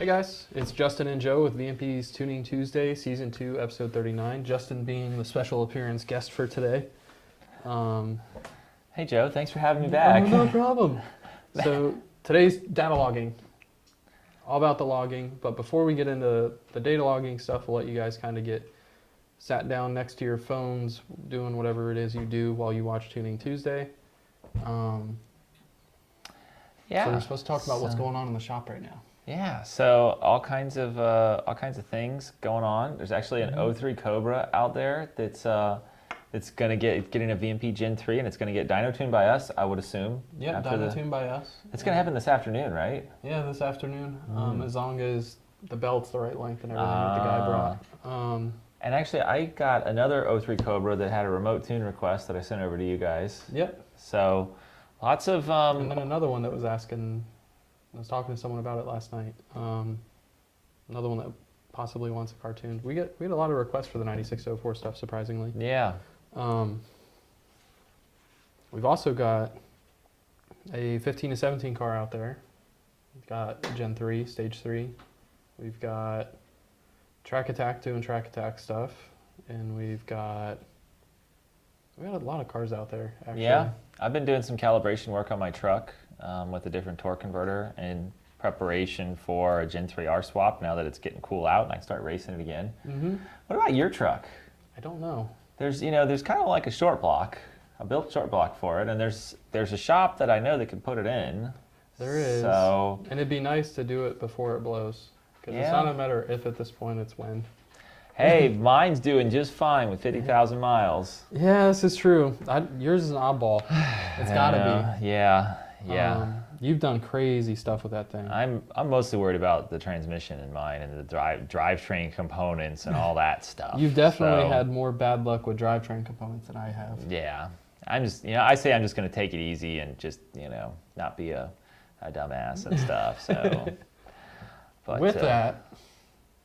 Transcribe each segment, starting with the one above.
guys, it's Justin and Joe with VMP's Tuning Tuesday, Season 2, Episode 39. Justin being the special appearance guest for today. Hey Joe, thanks for having me back. Oh, no problem. So today's data logging. All about the logging, but before we get into the data logging stuff, we'll let you guys kind of get sat down next to your phones, doing whatever it is you do while you watch Tuning Tuesday. Yeah. So we're supposed to talk about what's going on in the shop right now. Yeah. So all kinds of things going on. There's actually an 03 Cobra out there that's getting a VMP Gen 3, and it's going to get dyno tuned by us, I would assume. Yeah, dyno tuned by us. It's going to happen this afternoon, right? Yeah, this afternoon. As long as the belt's the right length and everything that the guy brought. And actually, I got another 03 Cobra that had a remote tune request that I sent over to you guys. Yep. So lots of... and then another one that was asking, I was talking to someone about it last night. Another one that possibly wants a cartoon. We had a lot of requests for the 9604 stuff, surprisingly. Yeah. We've also got a 15 to 17 car out there. We've got Gen 3, Stage 3. We've got Track Attack doing Track Attack stuff. And we've got a lot of cars out there, actually. Yeah, I've been doing some calibration work on my truck with a different torque converter in preparation for a Gen 3R swap now that it's getting cool out and I can start racing it again. Mm-hmm. What about your truck? I don't know. There's kind of like a short block. I built a short block for it, and there's a shop that I know that can put it in. There is. So, and it'd be nice to do it before it blows. Because yeah. It's not a matter if at this point, it's when. Hey, mine's doing just fine with 50,000 miles. Yeah, this is true. Yours is an oddball. It's gotta be. Yeah. You've done crazy stuff with that thing. I'm mostly worried about the transmission in mine and the drivetrain components and all that stuff. You've definitely had more bad luck with drivetrain components than I have. Yeah. I'm just, I say I'm just going to take it easy and just, not be a dumbass and stuff. So, but, with that,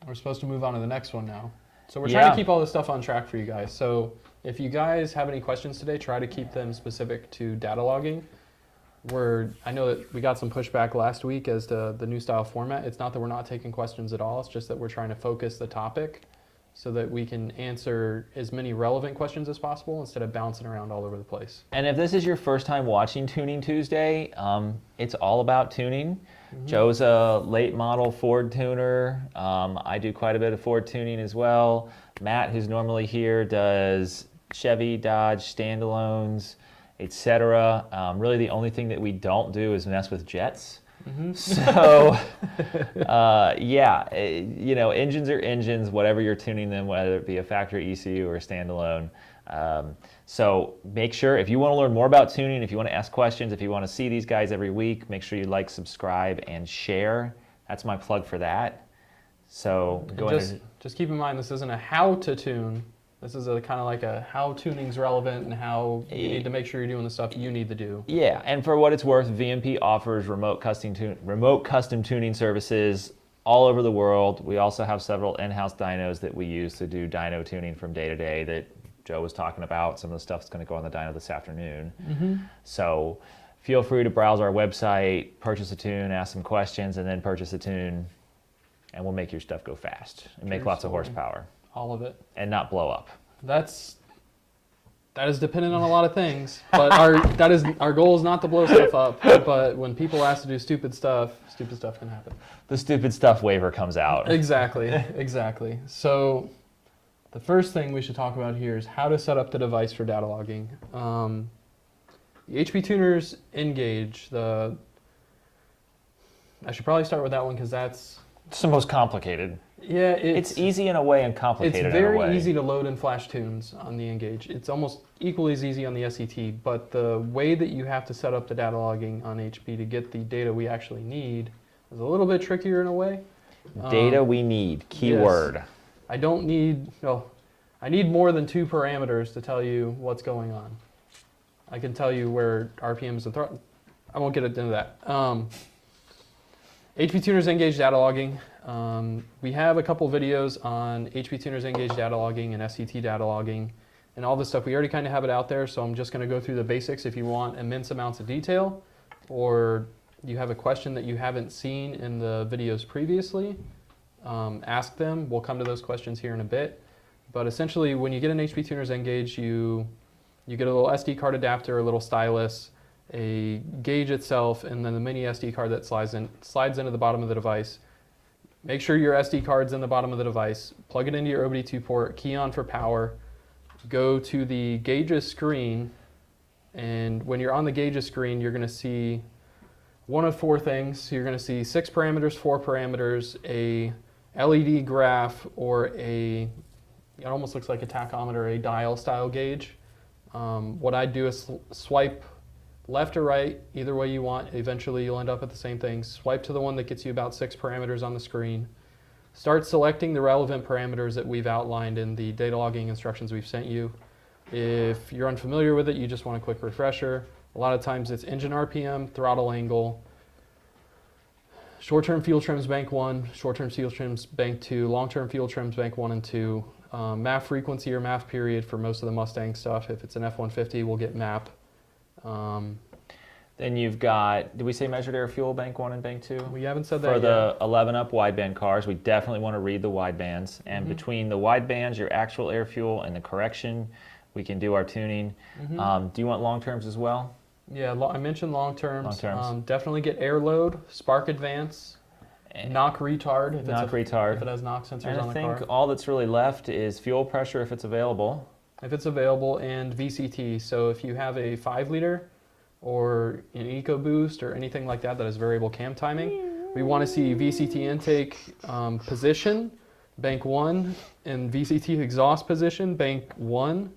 we're supposed to move on to the next one now. So we're trying to keep all this stuff on track for you guys. So if you guys have any questions today, try to keep them specific to data logging. I know that we got some pushback last week as to the new style format. It's not that we're not taking questions at all. It's just that we're trying to focus the topic so that we can answer as many relevant questions as possible instead of bouncing around all over the place. And if this is your first time watching Tuning Tuesday, it's all about tuning. Mm-hmm. Joe's a late model Ford tuner. I do quite a bit of Ford tuning as well. Matt, who's normally here, does Chevy, Dodge, standalones, etc. Really the only thing that we don't do is mess with jets. Mm-hmm. So, engines are engines, whatever you're tuning them, whether it be a factory ECU or a standalone. So make sure, if you want to learn more about tuning, if you want to ask questions, if you want to see these guys every week, make sure you like, subscribe, and share. That's my plug for that. So just keep in mind, this isn't a how to tune. This is a kind of like a how tuning's relevant and how you need to make sure you're doing the stuff you need to do. Yeah, and for what it's worth, VMP offers remote custom tuning services all over the world. We also have several in-house dynos that we use to do dyno tuning from day to day that Joe was talking about. Some of the stuff is going to go on the dyno this afternoon. Mm-hmm. So feel free to browse our website, purchase a tune, ask some questions, and then purchase a tune, and we'll make your stuff go fast and make lots of horsepower. All of it. And not blow up. That is dependent on a lot of things, but our goal is not to blow stuff up, but when people ask to do stupid stuff can happen. The stupid stuff waiver comes out. Exactly. So the first thing we should talk about here is how to set up the device for data logging. The HP Tuners Engage, I should probably start with that one because it's the most complicated. Yeah, it's easy in a way and complicated in a way. It's very easy to load and flash tunes on the Engage. It's almost equally as easy on the SET, but the way that you have to set up the data logging on HP to get the data we actually need is a little bit trickier in a way. Data we need, keyword. Yes. I need more than 2 parameters to tell you what's going on. I can tell you where RPMs and throttle. I won't get into that. HP Tuners Engage data logging. We have a couple videos on HP Tuners Engage data logging and SET data logging and all this stuff. We already kind of have it out there, so I'm just going to go through the basics if you want immense amounts of detail or you have a question that you haven't seen in the videos previously, ask them. We'll come to those questions here in a bit. But essentially, when you get an HP Tuner's N gauge, you get a little SD card adapter, a little stylus, a gauge itself, and then the mini SD card that slides into the bottom of the device. Make sure your SD card's in the bottom of the device. Plug it into your OBD2 port, key on for power, go to the gauges screen, and when you're on the gauges screen, you're going to see one of four things. You're going to see 6 parameters, 4 parameters, a LED graph, or it almost looks like a tachometer, a dial style gauge. What I do is swipe left or right, either way you want. Eventually you'll end up at the same thing. Swipe to the one that gets you about 6 parameters on the screen. Start selecting the relevant parameters that we've outlined in the data logging instructions we've sent you. If you're unfamiliar with it, you just want a quick refresher. A lot of times it's engine RPM, throttle angle, short-term fuel trims bank 1, short-term fuel trims bank 2, long-term fuel trims bank 1 and 2, MAP frequency or MAP period for most of the Mustang stuff. If it's an F-150, we'll get MAP. Then you've got, did we say measured air fuel bank 1 and bank 2? We haven't said that yet. For the 11 up wideband cars, we definitely want to read the widebands. And between the widebands, your actual air fuel, and the correction, we can do our tuning. Do you want long terms as well? Yeah, I mentioned long terms. Long terms. Definitely get air load, spark advance, knock retard. If it has knock sensors on the car. I think all that's really left is fuel pressure if it's available. If it's available, and VCT. So if you have a 5-liter or an EcoBoost or anything like that that has variable cam timing, we want to see VCT intake position, bank 1, and VCT exhaust position, bank 1.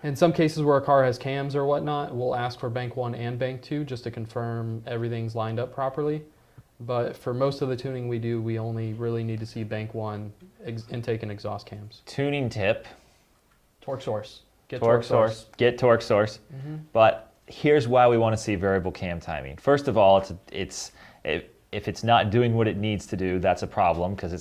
In some cases where a car has cams or whatnot, we'll ask for bank 1 and bank 2 just to confirm everything's lined up properly. But for most of the tuning we do, we only really need to see bank 1 intake and exhaust cams. Tuning tip. Torque source. Get torque source. But here's why we want to see variable cam timing. First of all, if it's not doing what it needs to do, that's a problem because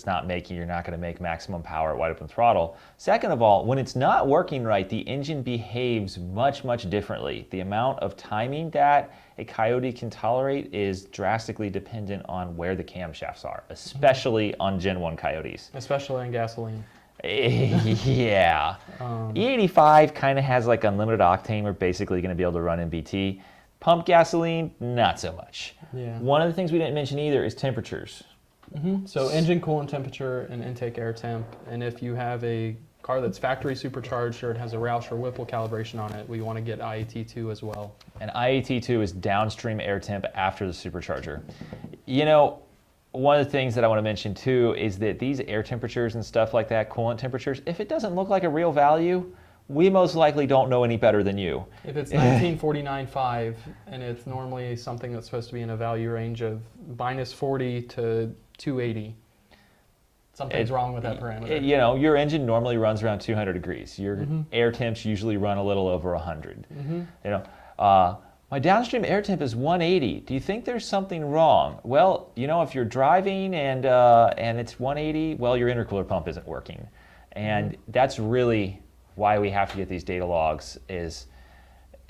you're not going to make maximum power at wide open throttle. Second of all, when it's not working right, the engine behaves much, much differently. The amount of timing that a Coyote can tolerate is drastically dependent on where the camshafts are, especially on Gen 1 Coyotes. Especially on gasoline. Yeah. E85 kind of has like unlimited octane. We're basically going to be able to run MBT. Pump gasoline, not so much. Yeah. One of the things we didn't mention either is temperatures. So engine coolant temperature and intake air temp. And if you have a car that's factory supercharged or it has a Roush or Whipple calibration on it, we want to get IAT2 as well. And IAT2 is downstream air temp after the supercharger. You know, one of the things that I want to mention too is that these air temperatures and stuff like that, coolant temperatures, if it doesn't look like a real value, we most likely don't know any better than you. If it's 1949.5 and it's normally something that's supposed to be in a value range of -40 to 280, something's wrong with that parameter. You know, your engine normally runs around 200 degrees. Your air temps usually run a little over 100. You know, my downstream air temp is 180. Do you think there's something wrong? Well, you know, if you're driving and it's 180, well, your intercooler pump isn't working. And that's really why we have to get these data logs, is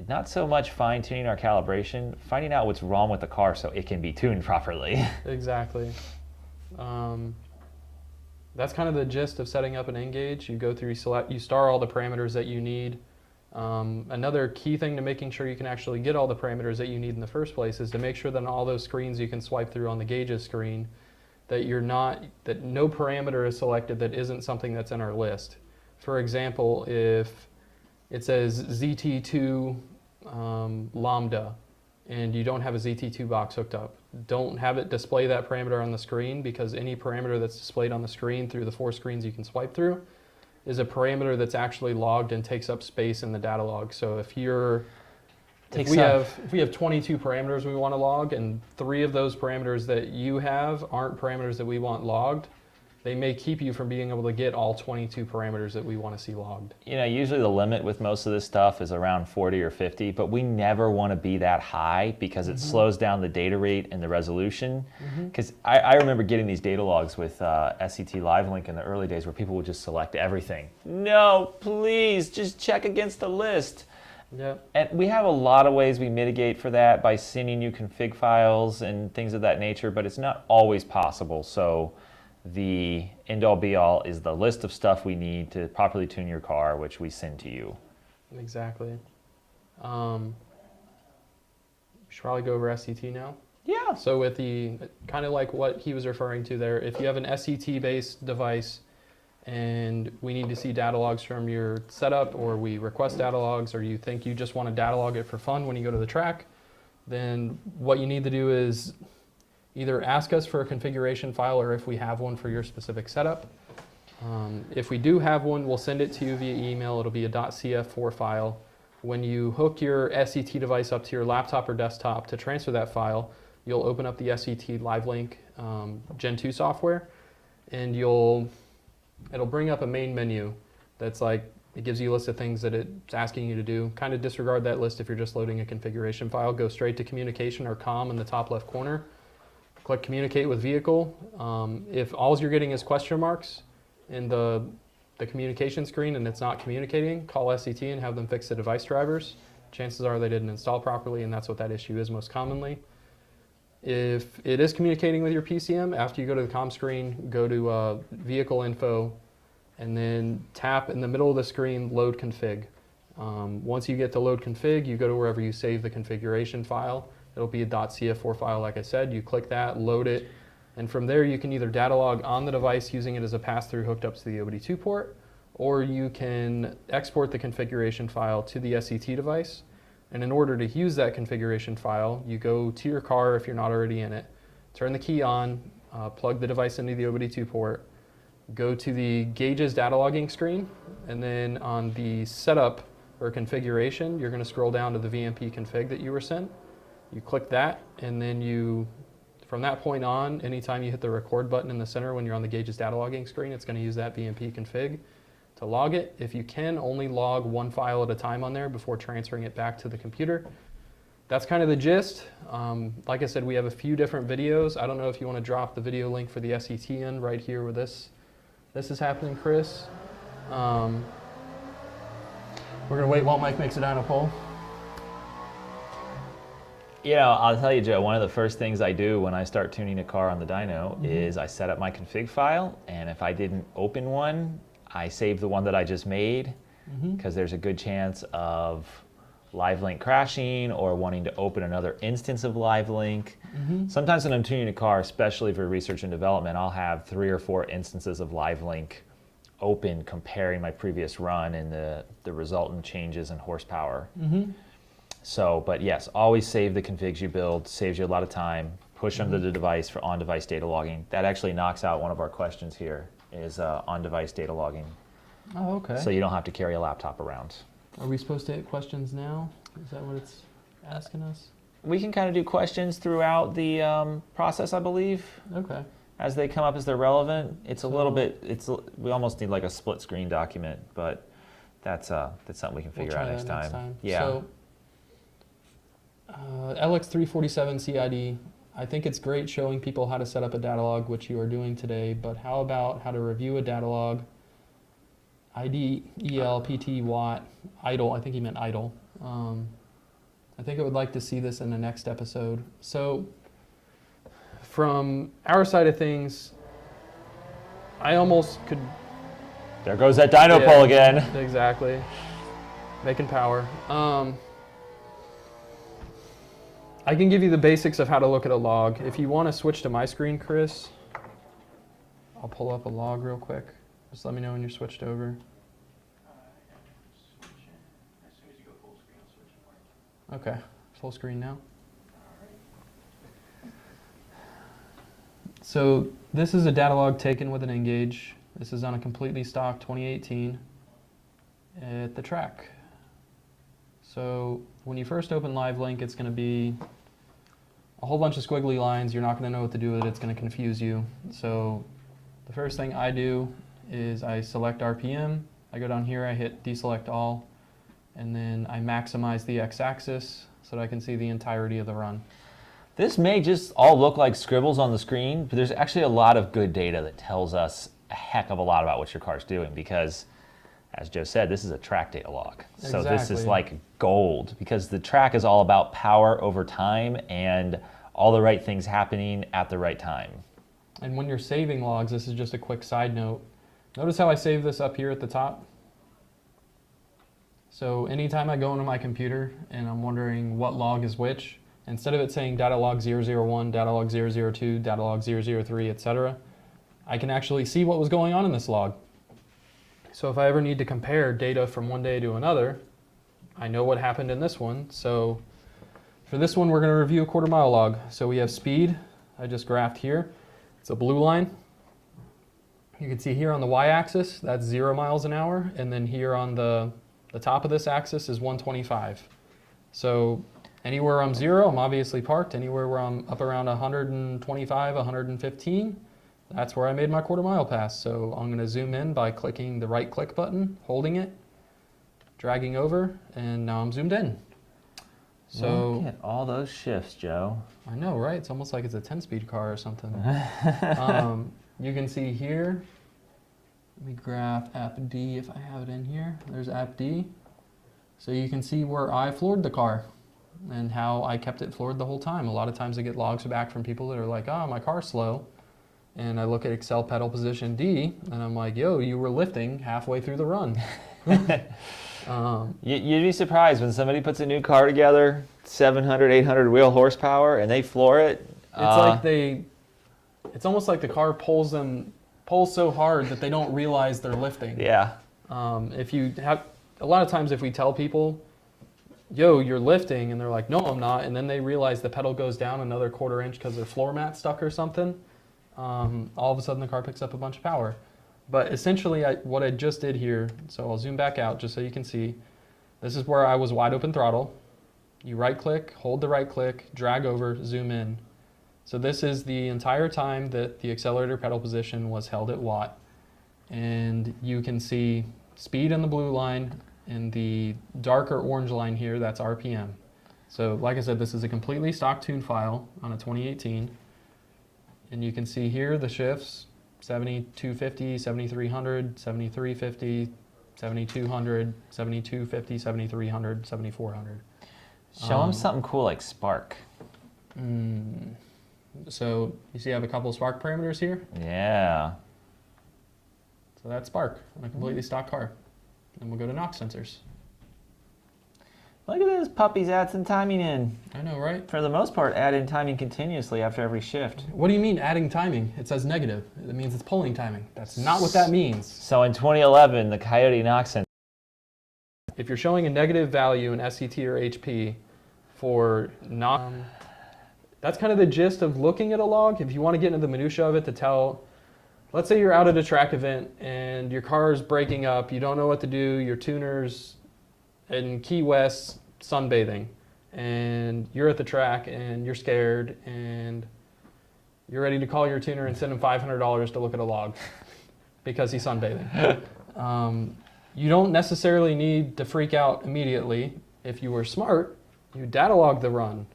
not so much fine-tuning our calibration, finding out what's wrong with the car so it can be tuned properly. Exactly. That's kind of the gist of setting up an N-gauge. You go through, you star all the parameters that you need. Another key thing to making sure you can actually get all the parameters that you need in the first place is to make sure that on all those screens you can swipe through on the gauges screen, that no parameter is selected that isn't something that's in our list. For example, if it says ZT2 Lambda and you don't have a ZT2 box hooked up, don't have it display that parameter on the screen, because any parameter that's displayed on the screen through the 4 screens you can swipe through is a parameter that's actually logged and takes up space in the data log. So if we have 22 parameters we want to log, and 3 of those parameters that you have aren't parameters that we want logged, they may keep you from being able to get all 22 parameters that we want to see logged. You know, usually the limit with most of this stuff is around 40 or 50, but we never want to be that high because it slows down the data rate and the resolution. Because I remember getting these data logs with SCT Live Link in the early days where people would just select everything. No, please, just check against the list. Yep. And we have a lot of ways we mitigate for that by sending you config files and things of that nature, but it's not always possible. So the end-all be-all is the list of stuff we need to properly tune your car, which we send to you. Exactly. We should probably go over SCT now. Yeah. So with the, kind of like what he was referring to there, if you have an SCT-based device and we need to see data logs from your setup, or we request data logs, or you think you just want to data log it for fun when you go to the track, then what you need to do is either ask us for a configuration file, or if we have one for your specific setup. If we do have one, we'll send it to you via email. It'll be a .cf4 file. When you hook your SCT device up to your laptop or desktop to transfer that file, you'll open up the SCT Live Link Gen 2 software, and it'll bring up a main menu that's like, it gives you a list of things that it's asking you to do. Kind of disregard that list if you're just loading a configuration file. Go straight to communication or COM in the top left corner. Click communicate with vehicle. If all you're getting is question marks in the communication screen and it's not communicating, call SCT and have them fix the device drivers. Chances are they didn't install properly, and that's what that issue is most commonly. If it is communicating with your PCM, after you go to the COM screen, go to vehicle info, and then tap in the middle of the screen, load config. Once you get to load config, you go to wherever you save the configuration file. It'll be a .cf4 file, like I said. You click that, load it, and from there you can either data log on the device using it as a pass-through hooked up to the OBD2 port, or you can export the configuration file to the SCT device. And in order to use that configuration file, you go to your car if you're not already in it, turn the key on, plug the device into the OBD2 port, go to the gauges data logging screen, and then on the setup or configuration, you're going to scroll down to the VMP config that you were sent. You click that, and then from that point on, anytime you hit the record button in the center when you're on the gauges data logging screen, it's going to use that VMP config to log it. If you can, only log one file at a time on there before transferring it back to the computer. That's kind of the gist. Like I said, we have a few different videos. I don't know if you want to drop the video link for the SCT in right here where this is happening, Chris. We're going to wait while Mike makes a dyno poll. You know, I'll tell you, Joe, one of the first things I do when I start tuning a car on the dyno is I set up my config file, and if I didn't open one, I save the one that I just made, because there's a good chance of LiveLink crashing or wanting to open another instance of LiveLink. Sometimes when I'm tuning a car, especially for research and development, I'll have 3 or 4 instances of LiveLink open comparing my previous run and the resultant changes in horsepower. So, but yes, always save the configs you build, saves you a lot of time. Push under the device for on-device data logging. That actually knocks out one of our questions here, is on-device data logging. Oh, okay. So you don't have to carry a laptop around. Are we supposed to hit questions now? Is that what it's asking us? We can kind of do questions throughout the process, I believe. Okay. As they come up, as they're relevant. It's a little bit, we almost need like a split screen document, but that's something we can figure out next time. Yeah. So, LX347 CID, I think it's great showing people how to set up a data log, which you are doing today, but how about how to review a data log? ID, EL, PT, watt, idle, I think he meant idle. I think I would like to see this in the next episode. So from our side of things, I almost could... There goes that dyno poll again. Exactly. Making power. I can give you the basics of how to look at a log. If you want to switch to my screen, Chris, I'll pull up a log real quick. Just let me know when you're switched over. Okay, full screen now. So this is a data log taken with an Engage. This is on a completely stock 2018 at the track. So when you first open LiveLink, it's going to be a whole bunch of squiggly lines. You're not going to know what to do with it. It's going to confuse you. So the first thing I do is I select RPM. I go down here, I hit deselect all, and then I maximize the x-axis so that I can see the entirety of the run. This may just all look like scribbles on the screen, but there's actually a lot of good data that tells us a heck of a lot about what your car's doing, because as Joe said, this is a track data log. So this is Exactly. like gold, because the track is all about power over time and all the right things happening at the right time. And when you're saving logs, this is just a quick side note. Notice how I save this up here at the top? So anytime I go into my computer and I'm wondering what log is which, instead of it saying Datalog 001, Datalog 002, Datalog 003, etc., I can actually see what was going on in this log. So if I ever need to compare data from one day to another, I know what happened in this one. So for this one, we're going to review a quarter mile log. So we have speed, I just graphed here. It's a blue line. You can see here on the y-axis, that's 0 miles an hour. And then here on the top of this axis is 125. So anywhere I'm 0, I'm obviously parked. Anywhere where I'm up around 125, 115, that's where I made my quarter mile pass. So I'm going to zoom in by clicking the right click button, holding it, dragging over, and now I'm zoomed in. So look at all those shifts, Joe. I know, right? It's almost like it's a 10-speed car or something. You can see here, let me graph app D if I have it in here. There's app D. So you can see where I floored the car and how I kept it floored the whole time. A lot of times I get logs back from people that are like, oh, my car's slow. And I look at Excel pedal position D, and I'm like, yo, you were lifting halfway through the run. You'd be surprised when somebody puts a new car together, 700, 800 wheel horsepower, and they floor it. It's almost like the car pulls so hard that they don't realize they're lifting. Yeah. If you have, a lot of times if we tell people, yo, you're lifting, and they're like, no, I'm not, and then they realize the pedal goes down another quarter inch because their floor mat's stuck or something, all of a sudden the car picks up a bunch of power. But essentially what I just did here, so I'll zoom back out just so you can see, this is where I was wide open throttle. You right click, hold the right click, drag over, zoom in. So this is the entire time that the accelerator pedal position was held at watt. And you can see speed in the blue line, and the darker orange line here, that's RPM. So like I said, this is a completely stock tune file on a 2018. And you can see here the shifts, 7250, 7300, 7350, 7200, 7250, 7300, 7400. Show them something cool like spark. So you see I have a couple of spark parameters here. Yeah. So that's spark on a completely stock car. And we'll go to NOx sensors. Look at those puppies, add some timing in. I know, right? For the most part, add in timing continuously after every shift. What do you mean adding timing? It says negative. It means it's pulling timing. That's not what that means. So in 2011, the Coyote NOx sensor. If you're showing a negative value in SCT or HP for NOx, that's kind of the gist of looking at a log. If you want to get into the minutia of it to tell, let's say you're out at a track event and your car is breaking up, you don't know what to do, your tuner's in Key West sunbathing, and you're at the track and you're scared and you're ready to call your tuner and send him $500 to look at a log because he's sunbathing. You don't necessarily need to freak out immediately. If you were smart, you datalog the run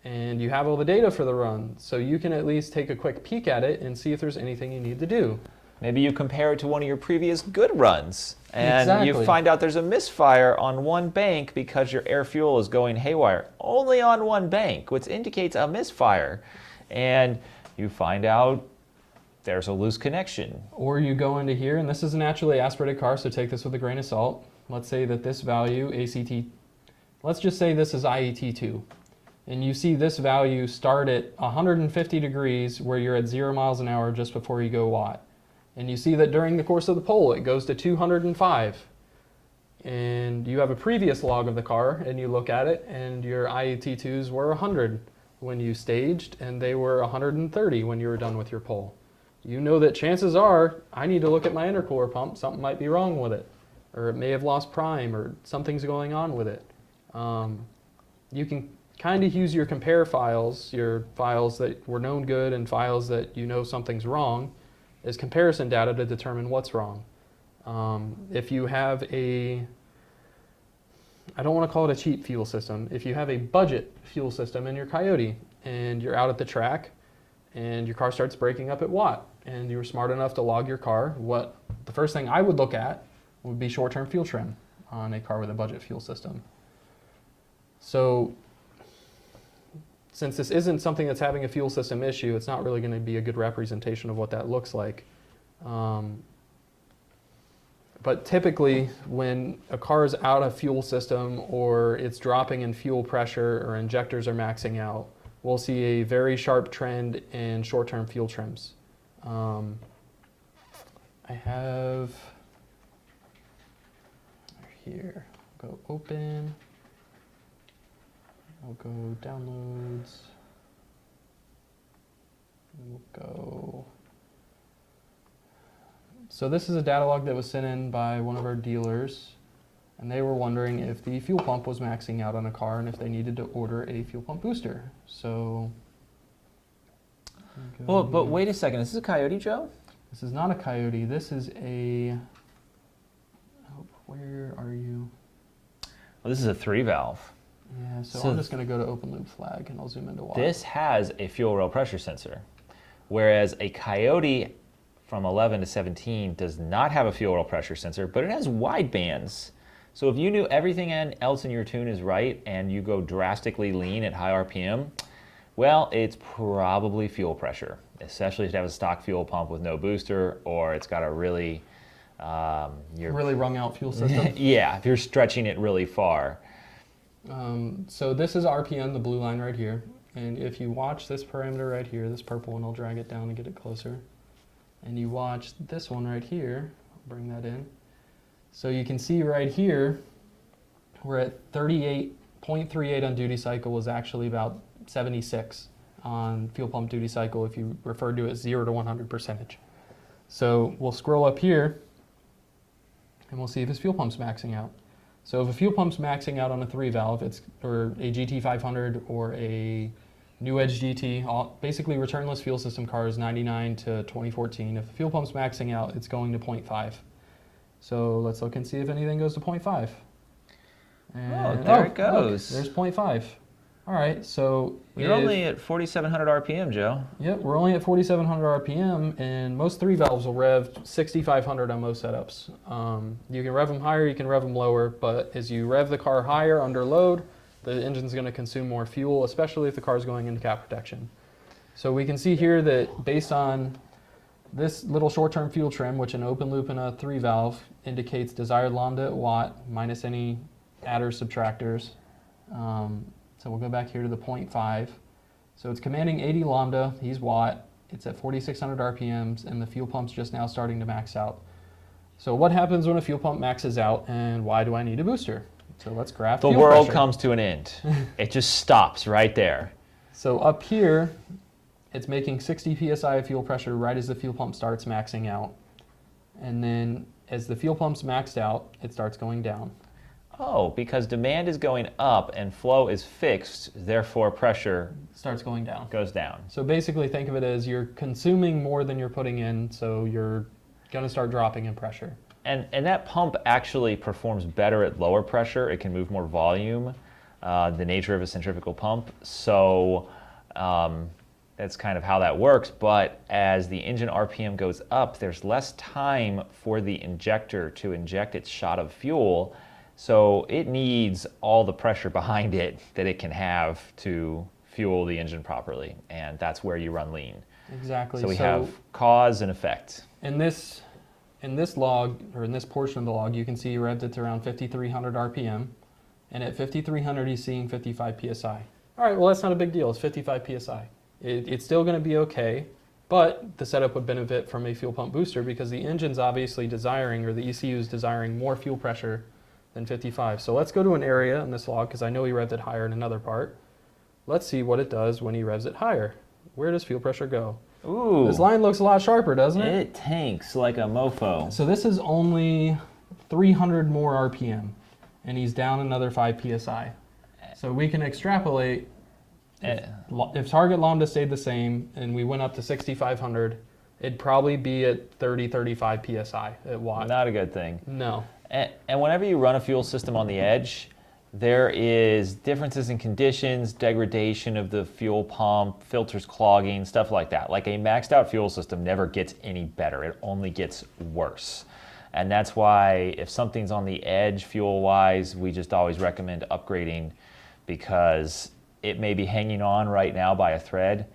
and you have all the data for the run, so you can at least take a quick peek at it and see if there's anything you need to do. Maybe you compare it to one of your previous good runs, and Exactly. you find out there's a misfire on one bank because your air fuel is going haywire. Only on one bank, which indicates a misfire. And you find out there's a loose connection. Or you go into here, and this is a naturally aspirated car, so take this with a grain of salt. Let's say that this value, ACT, let's just say this is IET2. And you see this value start at 150 degrees where you're at 0 miles an hour just before you go watt. And you see that during the course of the poll, it goes to 205. And you have a previous log of the car, and you look at it, and your IET2s were 100 when you staged, and they were 130 when you were done with your poll. You know that chances are, I need to look at my intercooler pump, something might be wrong with it. Or it may have lost prime, or something's going on with it. You can kind of use your compare files, your files that were known good and files that you know something's wrong, as comparison data to determine what's wrong. If you have I don't want to call it a cheap fuel system, if you have a budget fuel system in your Coyote and you're out at the track and your car starts breaking up at watt and you were smart enough to log your car, the first thing I would look at would be short-term fuel trim on a car with a budget fuel system. So since this isn't something that's having a fuel system issue, it's not really going to be a good representation of what that looks like. But typically, when a car is out of fuel system or it's dropping in fuel pressure or injectors are maxing out, we'll see a very sharp trend in short-term fuel trims. I have here, go open, I'll go downloads, we'll go. So this is a data log that was sent in by one of our dealers, and they were wondering if the fuel pump was maxing out on a car and if they needed to order a fuel pump booster. So, well, but wait a second, is this a Coyote, Joe? This is not a Coyote. This is a, oh, where are you? Well, this is a 3-valve. Yeah, so I'm just going to go to open loop flag and I'll zoom into Y. This has a fuel rail pressure sensor, whereas a Coyote from 11 to 17 does not have a fuel rail pressure sensor, but it has wide bands. So if you knew everything else in your tune is right and you go drastically lean at high RPM, well, it's probably fuel pressure, especially if you have a stock fuel pump with no booster, or it's got a really really wrung out fuel system. Yeah, if you're stretching it really far. So this is RPM, the blue line right here. And if you watch this parameter right here, this purple one, I'll drag it down and get it closer. And you watch this one right here, I'll bring that in. So you can see right here, we're at 38.38 on duty cycle, is actually about 76 on fuel pump duty cycle if you refer to it as 0 to 100%. So we'll scroll up here and we'll see if his fuel pump's maxing out. So if a fuel pump's maxing out on a 3-valve, or a GT500 or a New Edge GT, basically returnless fuel system cars, 99 to 2014. If the fuel pump's maxing out, it's going to 0.5. So let's look and see if anything goes to 0.5. And there it goes. Look, there's 0.5. All right, so you're only at 4,700 RPM, Joe. Yep, we're only at 4,700 RPM, and most 3-valves will rev 6,500 on most setups. You can rev them higher, you can rev them lower, but as you rev the car higher under load, the engine's going to consume more fuel, especially if the car is going into cap protection. So we can see here that based on this little short-term fuel trim, which an open loop and a 3-valve indicates desired lambda at watt minus any adders, subtractors. So we'll go back here to the 0.5. So it's commanding 80 lambda, he's watt, it's at 4,600 RPMs, and the fuel pump's just now starting to max out. So what happens when a fuel pump maxes out, and why do I need a booster? So let's graph the fuel world pressure. comes to an end. It just stops right there. So up here, it's making 60 psi of fuel pressure right as the fuel pump starts maxing out. And then as the fuel pump's maxed out, it starts going down. Oh, because demand is going up and flow is fixed, therefore pressure starts going down. Goes down. So basically think of it as you're consuming more than you're putting in, so you're going to start dropping in pressure. And that pump actually performs better at lower pressure. It can move more volume, the nature of a centrifugal pump. So that's kind of how that works. But as the engine RPM goes up, there's less time for the injector to inject its shot of fuel. So it needs all the pressure behind it that it can have to fuel the engine properly. And that's where you run lean. Exactly. So we have cause and effect. In this log, or in this portion of the log, you can see he revved it to around 5,300 RPM. And at 5,300, he's seeing 55 PSI. All right, well, that's not a big deal. It's 55 PSI. It's still going to be okay, but the setup would benefit from a fuel pump booster because the engine's obviously desiring, or the ECU is desiring more fuel pressure than 55. So let's go to an area in this log because I know he revved it higher in another part. Let's see what it does when he revs it higher. Where does fuel pressure go? Ooh. This line looks a lot sharper, doesn't it? It tanks like a mofo. So this is only 300 more RPM, and he's down another 5 PSI. So we can extrapolate, if target lambda stayed the same and we went up to 6,500, it'd probably be at 30, 35 PSI at watt. Not a good thing. No. And whenever you run a fuel system on the edge, there is differences in conditions, degradation of the fuel pump, filters clogging, stuff like that. Like a maxed out fuel system never gets any better. It only gets worse. And that's why if something's on the edge fuel-wise, we just always recommend upgrading, because it may be hanging on right now by a thread.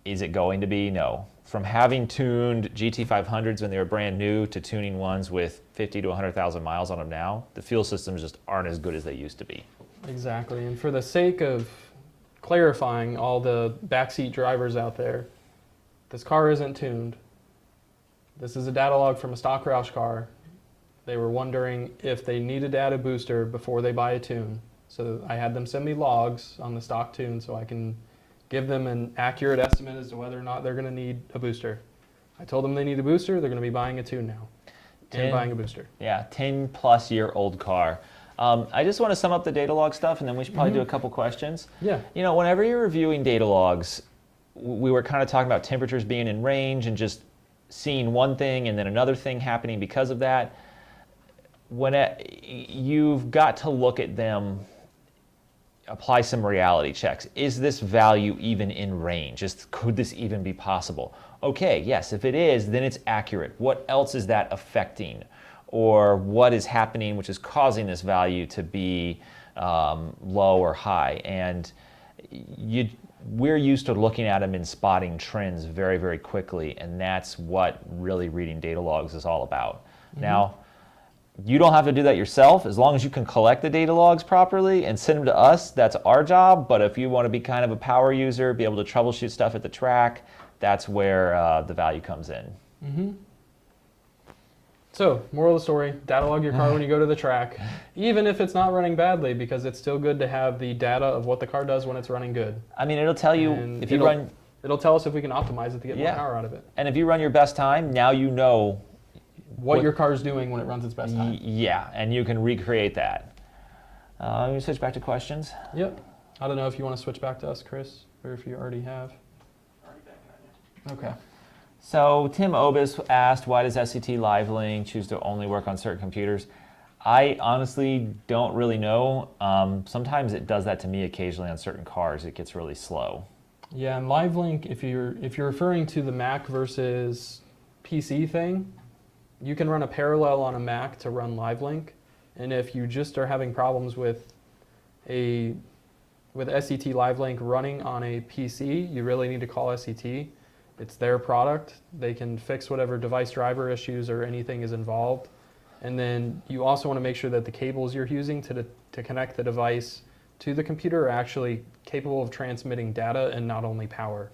Is it going to be? No. From having tuned GT500s when they were brand new to tuning ones with 50 to 100,000 miles on them now, the fuel systems just aren't as good as they used to be. Exactly. And for the sake of clarifying all the backseat drivers out there, this car isn't tuned. This is a Datalog from a stock Roush car. They were wondering if they needed to add a booster before they buy a tune. So I had them send me logs on the stock tune so I can give them an accurate estimate as to whether or not they're going to need a booster. I told them they need a booster. They're going to be buying a tune now and buying a booster. Yeah, 10+ year old car. I just want to sum up the Datalog stuff, and then we should probably do a couple questions. Yeah. You know, whenever you're reviewing Datalogs, we were kind of talking about temperatures being in range and just seeing one thing and then another thing happening because of that. You've got to look at them, apply some reality checks. Is this value even in range? Could this even be possible? Okay, yes, if it is, then it's accurate. What else is that affecting? Or what is happening which is causing this value to be low or high? And we're used to looking at them and spotting trends very, very quickly, and that's what really reading data logs is all about. Now, you don't have to do that yourself. As long as you can collect the data logs properly and send them to us, that's our job. But if you want to be kind of a power user, be able to troubleshoot stuff at the track, that's where the value comes in. So, moral of the story, Datalog your car when you go to the track, even if it's not running badly, because it's still good to have the data of what the car does when it's running good. I mean, it'll tell you And if you run... It'll tell us if we can optimize it to get more power out of it. And if you run your best time, now you know what your car's doing when it runs its best time. Yeah, and you can recreate that. Let me switch back to questions. Yep. I don't know if you want to switch back to us, Chris, or if you already have. Okay. So Tim Obis asked, why does SCT LiveLink choose to only work on certain computers? I honestly don't really know. Sometimes it does that to me occasionally on certain cars. It gets really slow. Yeah, and LiveLink, if you're referring to the Mac versus PC thing, you can run a parallel on a Mac to run LiveLink. And if you just are having problems with SCT LiveLink running on a PC, you really need to call SCT. It's their product. They can fix whatever device driver issues or anything is involved. And then you also want to make sure that the cables you're using to connect the device to the computer are actually capable of transmitting data and not only power.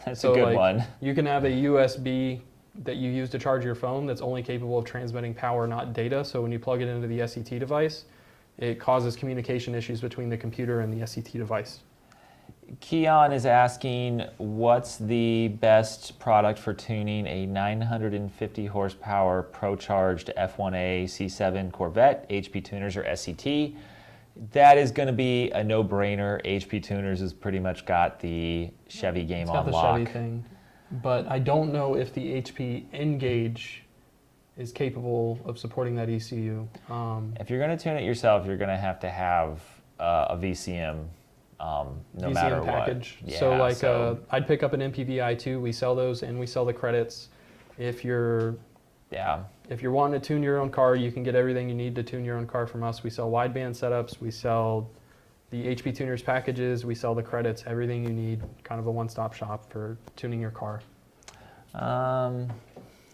That's a good one. You can have a USB that you use to charge your phone that's only capable of transmitting power, not data. So when you plug it into the SCT device, it causes communication issues between the computer and the SCT device. Keon is asking, what's the best product for tuning a 950 horsepower pro-charged F1A C7 Corvette, HP Tuners or SCT? That is going to be a no-brainer. HP Tuners has pretty much got the Chevy game on lock. The Chevy thing. But I don't know if the HP N-Gauge is capable of supporting that ECU. If you're going to tune it yourself, you're going to have a VCM. No VCM matter package. What. Yeah, so I'd pick up an MPV i2. We sell those and we sell the credits. If you're wanting to tune your own car, you can get everything you need to tune your own car from us. We sell wideband setups. We sell the HP Tuners packages. We sell the credits. Everything you need. Kind of a one-stop shop for tuning your car.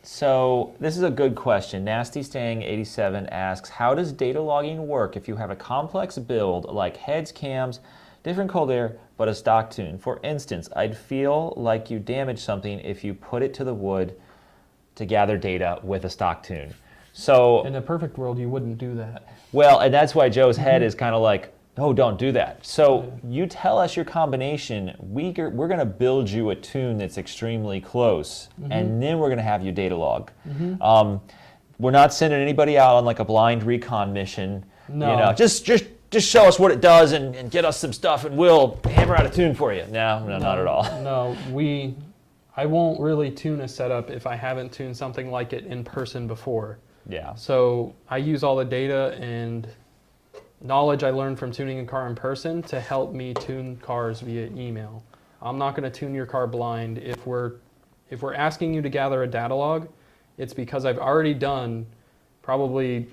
So this is a good question. Nasty Stang 87 asks, how does data logging work if you have a complex build like heads, cams, different cold air, but a stock tune? For instance, I'd feel like you damage something if you put it to the wood to gather data with a stock tune. So in a perfect world, you wouldn't do that. Well, and that's why Joe's head is kind of like, no, don't do that. So you tell us your combination. We're going to build you a tune that's extremely close, and then we're going to have you data log. We're not sending anybody out on like a blind recon mission. No. You know, just show us what it does and get us some stuff, and we'll hammer out a tune for you. No, not at all. No, I won't really tune a setup if I haven't tuned something like it in person before. Yeah. So I use all the data and knowledge I learned from tuning a car in person to help me tune cars via email. I'm not going to tune your car blind. If we're asking you to gather a data log, it's because I've already done probably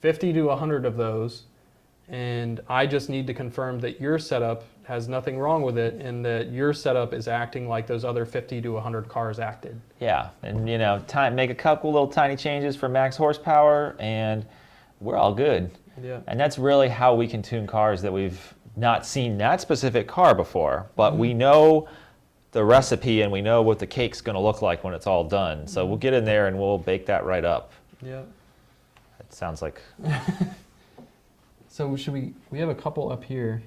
50 to 100 of those, and I just need to confirm that your setup has nothing wrong with it and that your setup is acting like those other 50 to 100 cars acted. Yeah, and make a couple little tiny changes for max horsepower, and we're all good. Yeah. And that's really how we can tune cars that we've not seen that specific car before, but we know the recipe and we know what the cake's going to look like when it's all done. So we'll get in there and we'll bake that right up. Yeah. It sounds like... So we have a couple up here.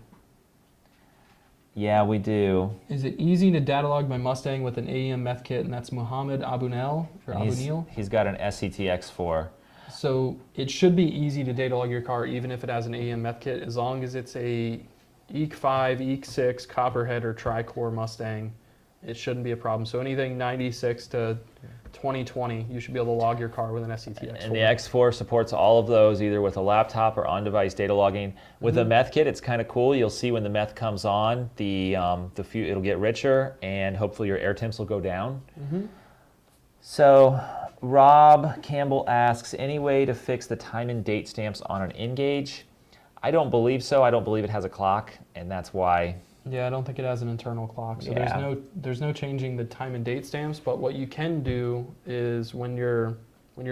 Yeah, we do. Is it easy to datalog my Mustang with an AEM meth kit? And that's Mohammed Abunel or Abunil. He's got an SCTX4. So it should be easy to datalog your car even if it has an AEM meth kit, as long as it's a EEC5, EEC6, Copperhead, or Tri-Core Mustang. It shouldn't be a problem. So anything 96 to 2020, you should be able to log your car with an SCTX4. And the X4 supports all of those, either with a laptop or on-device data logging. With the meth kit, it's kind of cool. You'll see when the meth comes on, it'll get richer, and hopefully your air temps will go down. So Rob Campbell asks, any way to fix the time and date stamps on an N-Gauge? I don't believe so. I don't believe it has a clock, and that's why. Yeah, I don't think it has an internal clock. So Yeah. there's no changing the time and date stamps, but what you can do is when you're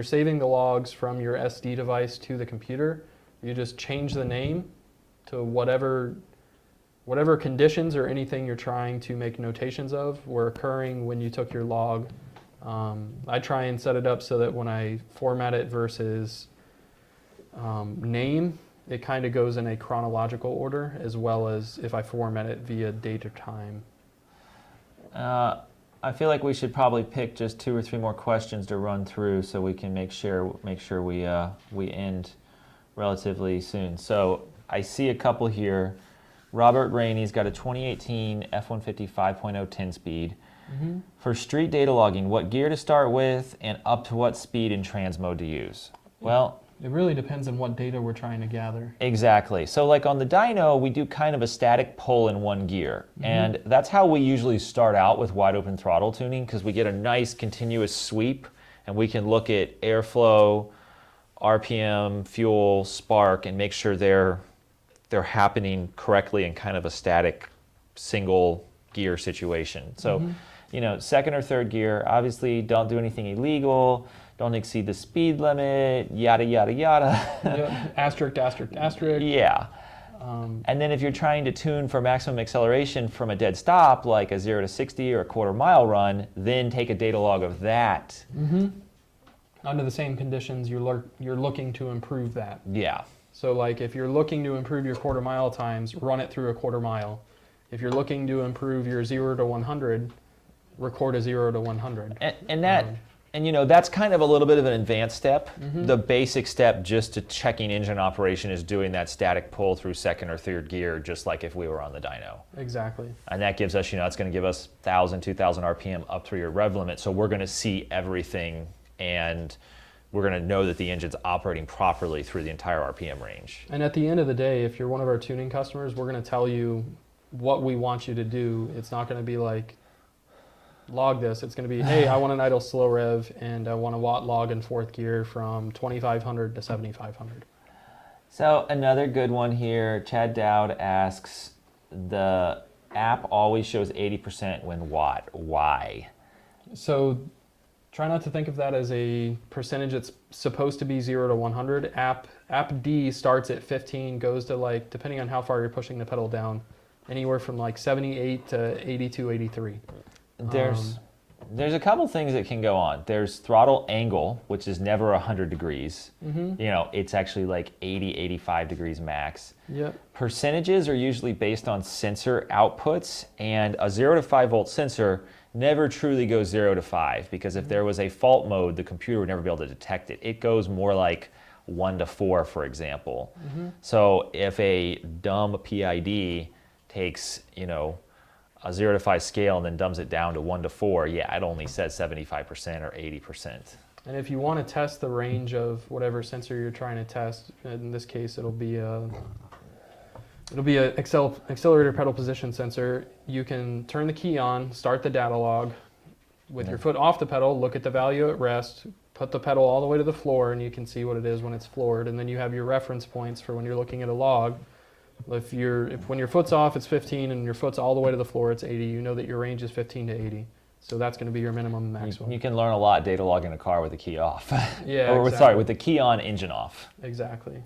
saving the logs from your SD device to the computer, you just change the name to whatever conditions or anything you're trying to make notations of were occurring when you took your log. I try and set it up so that when I format it versus name, it kind of goes in a chronological order, as well as if I format it via date or time. I feel like we should probably pick just 2 or 3 more questions to run through so we can make sure we end relatively soon. So I see a couple here. Robert Rainey's got a 2018 F-150 5.0 10-speed. For street data logging, what gear to start with and up to what speed in trans mode to use? Well, it really depends on what data we're trying to gather. Exactly. So like on the dyno, we do kind of a static pull in one gear. And that's how we usually start out with wide open throttle tuning, because we get a nice continuous sweep and we can look at airflow, RPM, fuel, spark, and make sure they're happening correctly in kind of a static single gear situation. So, second or third gear, obviously don't do anything illegal. Don't exceed the speed limit, yada, yada, yada. Yep. Asterisk, asterisk, asterisk. Yeah. And then if you're trying to tune for maximum acceleration from a dead stop, like a 0 to 60 or a quarter-mile run, then take a data log of that. Under the same conditions, you're looking to improve that. Yeah. So like if you're looking to improve your quarter-mile times, run it through a quarter-mile. If you're looking to improve your 0 to 100, record a 0 to 100. And that's kind of a little bit of an advanced step. The basic step just to checking engine operation is doing that static pull through second or third gear, just like if we were on the dyno. Exactly. And that gives us, it's going to give us 1,000, 2,000 RPM up through your rev limit. So we're going to see everything, and we're going to know that the engine's operating properly through the entire RPM range. And at the end of the day, if you're one of our tuning customers, we're going to tell you what we want you to do. It's not going to be like, log this. It's going to be, hey, I want an idle slow rev and I want a watt log in fourth gear from 2,500 to 7,500. So another good one here, Chad Dowd asks, the app always shows 80% when watt. Why? So try not to think of that as a percentage. It's supposed to be 0 to 100. App D starts at 15, goes to like, depending on how far you're pushing the pedal down, anywhere from like 78 to 82, 83. There's a couple things that can go on. There's throttle angle, which is never 100 degrees. It's actually like 80, 85 degrees max. Yep. Percentages are usually based on sensor outputs, and a 0 to 5 volt sensor never truly goes 0 to 5, because if there was a fault mode, the computer would never be able to detect it. It goes more like 1 to 4, for example. So if a dumb PID takes, a 0 to 5 scale and then dumbs it down to 1 to 4, yeah, it only says 75% or 80%. And if you want to test the range of whatever sensor you're trying to test, in this case it'll be a accelerator pedal position sensor. You can turn the key on, start the data log with your foot off the pedal, look at the value at rest, put the pedal all the way to the floor, and you can see what it is when it's floored. And then you have your reference points for when you're looking at a log. If when your foot's off, it's 15, and your foot's all the way to the floor, it's 80. You know that your range is 15 to 80. So that's going to be your minimum and maximum. You can learn a lot data logging a car with the key off. Yeah, or exactly. with the key on, engine off. Exactly.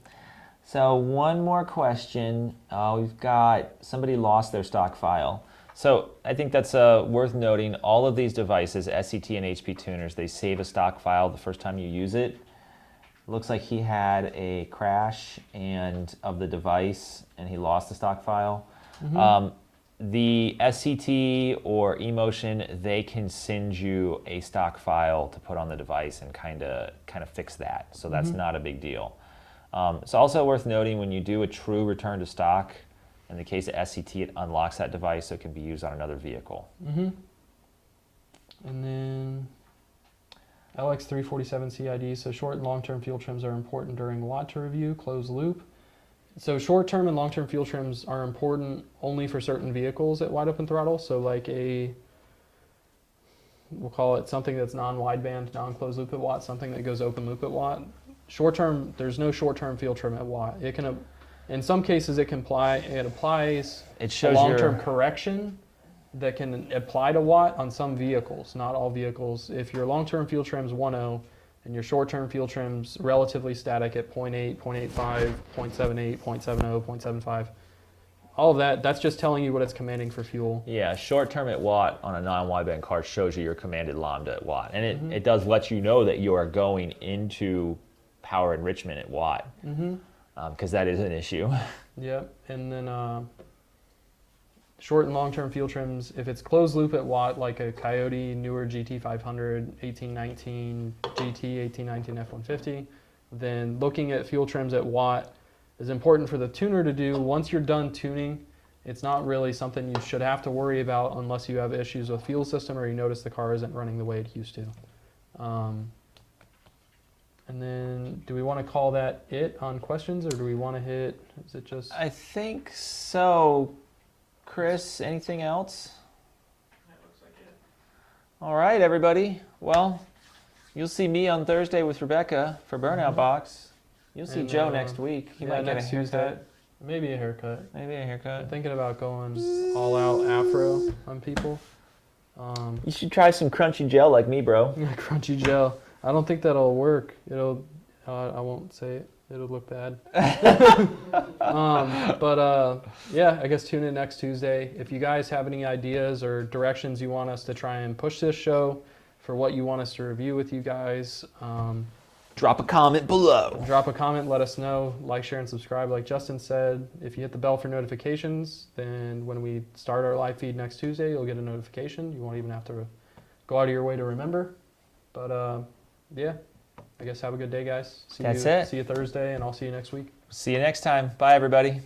So one more question. We've got somebody lost their stock file. So I think that's worth noting. All of these devices, SCT and HP tuners, they save a stock file the first time you use it. Looks like he had a crash of the device, and he lost the stock file. Mm-hmm. The SCT or eMotion, they can send you a stock file to put on the device and kind of fix that. So that's not a big deal. It's also worth noting when you do a true return to stock, in the case of SCT, it unlocks that device so it can be used on another vehicle. Mm-hmm. And then LX347 CID, so short and long-term fuel trims are important during watt to review, closed loop. So short-term and long-term fuel trims are important only for certain vehicles at wide open throttle. So like we'll call it something that's non-wideband, non-closed loop at watt, something that goes open loop at watt. Short-term, there's no short-term fuel trim at watt. It can, in some cases, it applies a long-term correction that can apply to watt on some vehicles, not all vehicles. If your long-term fuel trim's 1.0 and your short-term fuel trim's relatively static at 0.8, 0.85, 0.78, 0.70, 0.75, all of that, that's just telling you what it's commanding for fuel. Yeah, short-term at watt on a non-wideband car shows you your commanded lambda at watt. And it does let you know that you are going into power enrichment at watt, because that is an issue. Yep, and then short and long-term fuel trims, if it's closed loop at watt, like a Coyote newer GT500, 1819 GT, 1819 F-150, then looking at fuel trims at watt is important for the tuner to do. Once you're done tuning, it's not really something you should have to worry about unless you have issues with fuel system or you notice the car isn't running the way it used to. And then do we want to call that it on questions, or do we want to hit, is it just? I think so. Chris, anything else? That looks like it. All right, everybody. Well, you'll see me on Thursday with Rebecca for Burnout Box. You'll see Joe next week. He might get a haircut. Maybe a haircut. I'm thinking about going all out afro on people. You should try some crunchy gel like me, bro. Crunchy gel. I don't think that'll work. I won't say it. It'll look bad. Yeah, I guess tune in next Tuesday. If you guys have any ideas or directions you want us to try and push this show for what you want us to review with you guys, drop a comment below. Drop a comment, let us know. Like, share, and subscribe. Like Justin said, if you hit the bell for notifications, then when we start our live feed next Tuesday, you'll get a notification. You won't even have to go out of your way to remember. But yeah, I guess have a good day, guys. See you Thursday, and I'll see you next week. See you next time. Bye, everybody.